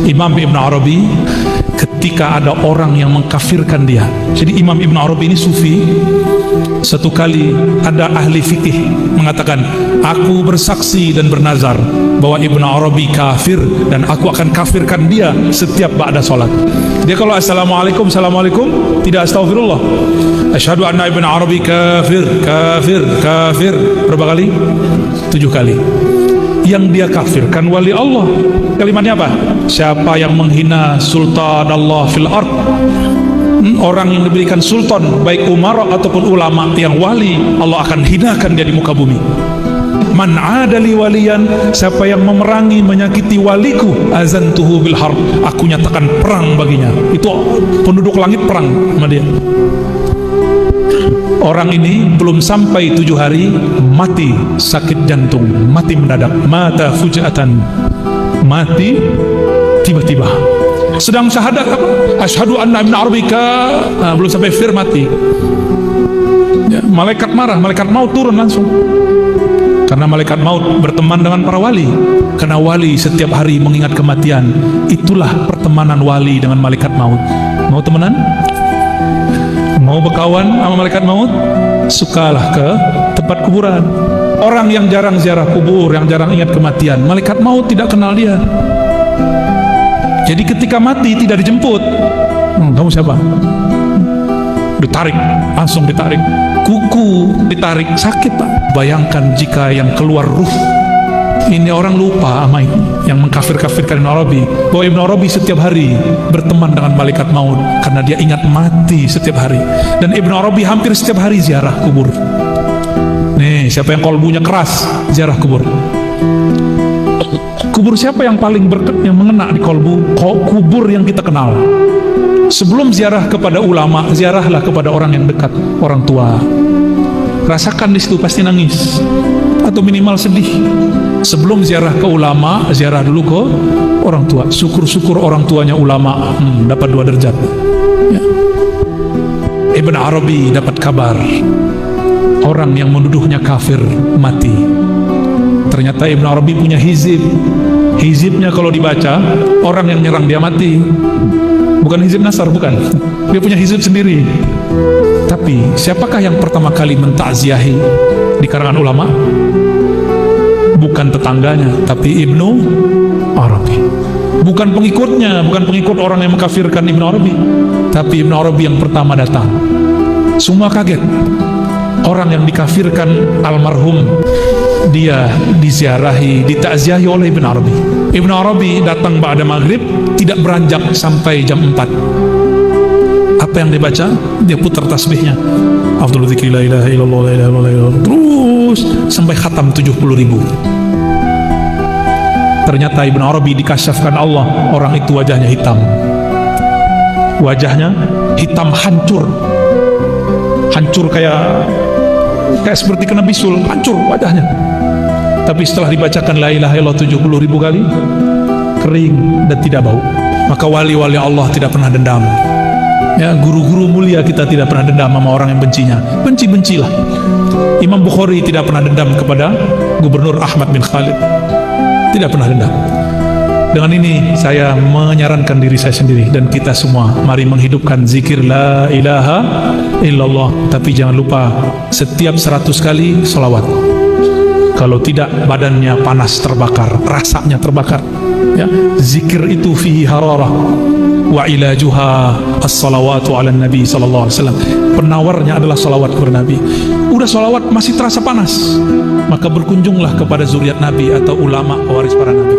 Imam Ibn Arabi ketika ada orang yang mengkafirkan dia. Jadi Imam Ibn Arabi ini sufi. Satu kali ada ahli fikih mengatakan, aku bersaksi dan bernazar bahwa Ibn Arabi kafir dan aku akan kafirkan dia setiap ba'da sholat. Dia kalau assalamualaikum, assalamualaikum, tidak astagfirullah. Asyhadu anna Ibn Arabi kafir, kafir, kafir. Berapa kali? 7 kali. Yang dia kafirkan wali Allah. Kalimatnya apa? Siapa yang menghina sultan Allah fil ard, orang yang diberikan sultan, baik umara ataupun ulama yang wali, Allah akan hinakan dia di muka bumi. Man adali waliyan, siapa yang memerangi, menyakiti waliku, azantuhu bil harb, aku nyatakan perang baginya. Itu penduduk langit perang sama dia. Orang ini belum sampai 7 hari mati sakit jantung, mati mendadak, mata fujatan, mati tiba-tiba. Sedang syahadat apa? Asyhadu anna Ibn Arabi belum sampai fir mati. Ya, malaikat marah, malaikat maut turun langsung. Karena malaikat maut berteman dengan para wali. Karena wali setiap hari mengingat kematian. Itulah pertemanan wali dengan malaikat maut. Mau temenan? Mau berkawan sama malaikat maut? Sukalah ke tempat kuburan. Orang yang jarang ziarah kubur, yang jarang ingat kematian, malaikat maut tidak kenal dia. Jadi ketika mati tidak dijemput. Kamu siapa? Ditarik, langsung ditarik. Kuku ditarik, sakit pak. Bayangkan jika yang keluar ruh. Ini orang lupa sama ini, yang mengkafir-kafirkan Ibn Arabi, bahwa Ibn Arabi setiap hari berteman dengan malaikat maut karena dia ingat mati setiap hari. Dan Ibn Arabi hampir setiap hari ziarah kubur. Nih, siapa yang kolbunya keras ziarah kubur? Kubur siapa yang paling yang mengena di kolbu? Kubur yang kita kenal. Sebelum ziarah kepada ulama, ziarahlah kepada orang yang dekat, orang tua. Rasakan di situ pasti nangis atau minimal sedih. Sebelum ziarah ke ulama, ziarah dulu ke orang tua. Syukur-syukur orang tuanya ulama, dapat 2 derajat. Ya. Ibn Arabi dapat kabar orang yang menuduhnya kafir mati. Ternyata Ibn Arabi punya hizib. Hizibnya kalau dibaca, orang yang nyerang dia mati. Bukan hizib Nasar, bukan. Dia punya hizib sendiri. Tapi siapakah yang pertama kali mentakziahi di kalangan ulama? Bukan tetangganya, tapi Ibnu Arabi. Bukan pengikutnya, bukan pengikut orang yang mengkafirkan Ibnu Arabi, tapi Ibnu Arabi yang pertama datang. Semua kaget. Orang yang dikafirkan almarhum, dia diziarahi, ditakziahi oleh Ibn Arabi. Ibn Arabi datang ba'da maghrib, tidak beranjak sampai jam 4. Apa yang dibaca? Dia putar tasbihnya. Afdhalul dzikri la ilaha illallah, la ilaha illallah, terus sampai khatam 70.000. Ternyata Ibn Arabi dikasyafkan Allah, orang itu wajahnya hitam. Wajahnya hitam hancur. Hancur kayak seperti kena bisul, hancur wajahnya. Tapi setelah dibacakan la ilaha illallah 70.000 kali, kering dan tidak bau. Maka wali-wali Allah tidak pernah dendam. Ya, guru-guru mulia kita tidak pernah dendam sama orang yang bencinya. Benci-bencilah. Imam Bukhari tidak pernah dendam kepada Gubernur Ahmad bin Khalid. Tidak pernah dendam. Dengan ini saya menyarankan diri saya sendiri dan kita semua, mari menghidupkan zikir la ilaha illallah. Tapi jangan lupa setiap 100 kali sholawat. Kalau tidak, badannya panas terbakar, rasanya terbakar. Ya, zikir itu fihi hararah wa ilajuha as-salawatu ala nabi sallallahu alaihi wasallam. Penawarnya adalah salawat kepada Nabi. Udah salawat masih terasa panas, maka berkunjunglah kepada zuriat Nabi atau ulama pewaris para nabi.